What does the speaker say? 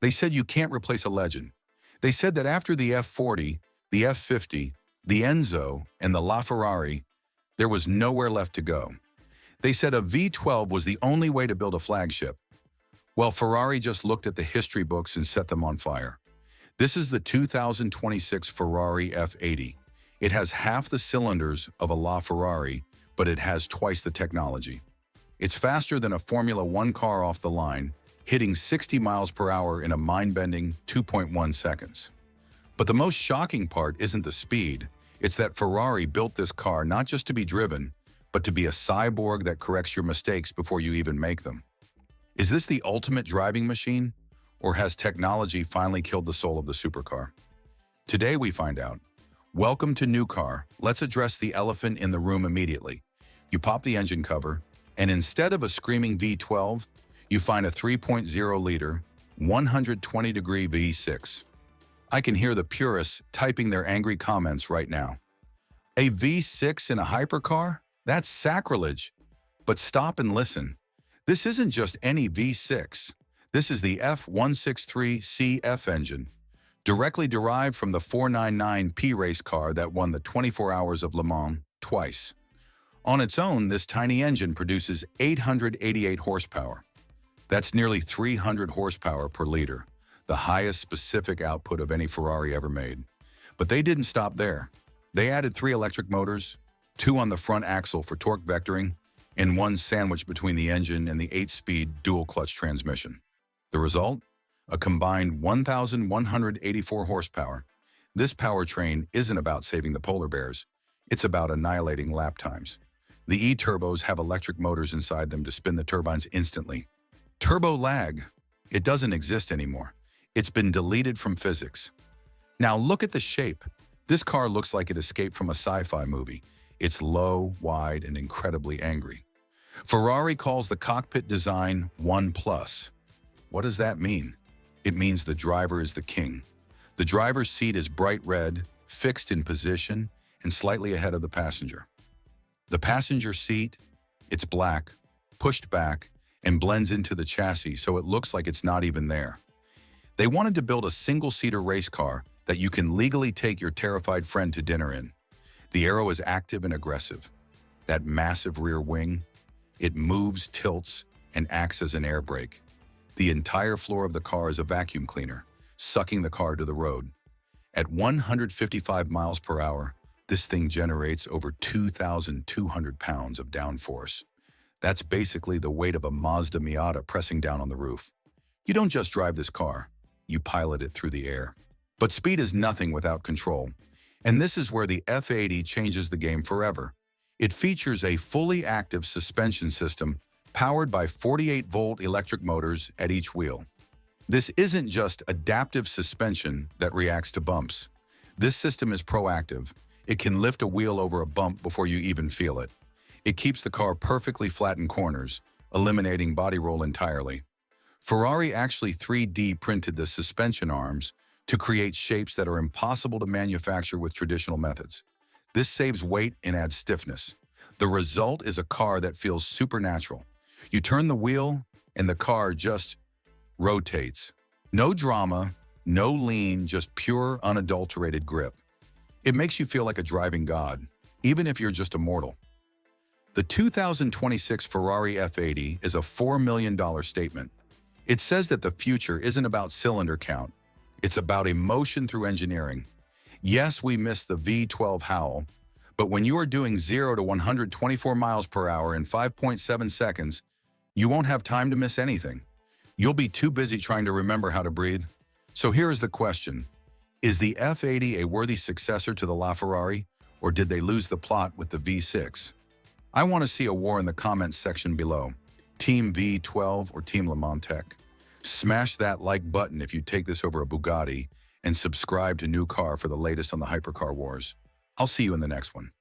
They said you can't replace a legend. They said that after the F40, the F50, the Enzo, and the LaFerrari, there was nowhere left to go. They said a V12 was the only way to build a flagship. Well, Ferrari just looked at the history books and set them on fire. This is the 2026 Ferrari F80. It has half the cylinders of a LaFerrari, but it has twice the technology. It's faster than a Formula One car off the line, hitting 60 miles per hour in a mind-bending 2.1 seconds. But the most shocking part isn't the speed. It's that Ferrari built this car not just to be driven, but to be a cyborg that corrects your mistakes before you even make them. Is this the ultimate driving machine? Or has technology finally killed the soul of the supercar? Today we find out. Welcome to New Car. Let's address the elephant in the room immediately. You pop the engine cover, and instead of a screaming V12, you find a 3.0-liter, 120-degree V6. I can hear the purists typing their angry comments right now. A V6 in a hypercar? That's sacrilege. But stop and listen. This isn't just any V6. This is the F163CF engine, directly derived from the 499P race car that won the 24 Hours of Le Mans twice. On its own, this tiny engine produces 888 horsepower. That's nearly 300 horsepower per liter, the highest specific output of any Ferrari ever made. But they didn't stop there. They added 3 electric motors, 2 on the front axle for torque vectoring, and 1 sandwiched between the engine and the 8-speed dual-clutch transmission. The result? A combined 1,184 horsepower. This powertrain isn't about saving the polar bears. It's about annihilating lap times. The E-turbos have electric motors inside them to spin the turbines instantly. Turbo lag. It doesn't exist anymore. It's been deleted from physics. Now look at the shape. This car looks like it escaped from a sci-fi movie. It's low, wide, and incredibly angry. Ferrari calls the cockpit design 1+. What does that mean? It means the driver is the king. The driver's seat is bright red, fixed in position, and slightly ahead of the passenger. The passenger seat, it's black, pushed back, and blends into the chassis so it looks like it's not even there. They wanted to build a single-seater race car that you can legally take your terrified friend to dinner in. The aero is active and aggressive. That massive rear wing, it moves, tilts, and acts as an air brake. The entire floor of the car is a vacuum cleaner, sucking the car to the road. At 155 miles per hour, this thing generates over 2,200 pounds of downforce. That's basically the weight of a Mazda Miata pressing down on the roof. You don't just drive this car, you pilot it through the air. But speed is nothing without control. And this is where the F80 changes the game forever. It features a fully active suspension system powered by 48-volt electric motors at each wheel. This isn't just adaptive suspension that reacts to bumps. This system is proactive. It can lift a wheel over a bump before you even feel it. It keeps the car perfectly flat in corners, eliminating body roll entirely. Ferrari actually 3D printed the suspension arms to create shapes that are impossible to manufacture with traditional methods. This saves weight and adds stiffness. The result is a car that feels supernatural. You turn the wheel, and the car just rotates. No drama, no lean, just pure, unadulterated grip. It makes you feel like a driving god, even if you're just a mortal. The 2026 Ferrari F80 is a $4 million statement. It says that the future isn't about cylinder count. It's about emotion through engineering. Yes, we miss the V12 howl, but when you are doing 0 to 124 miles per hour in 5.7 seconds, you won't have time to miss anything. You'll be too busy trying to remember how to breathe. So here is the question. Is the F80 a worthy successor to the LaFerrari, or did they lose the plot with the V6? I want to see a war in the comments section below. Team V12 or Team Le Mans Tech? Smash that like button if you take this over a Bugatti, and subscribe to New Car for the latest on the hypercar wars. I'll see you in the next one.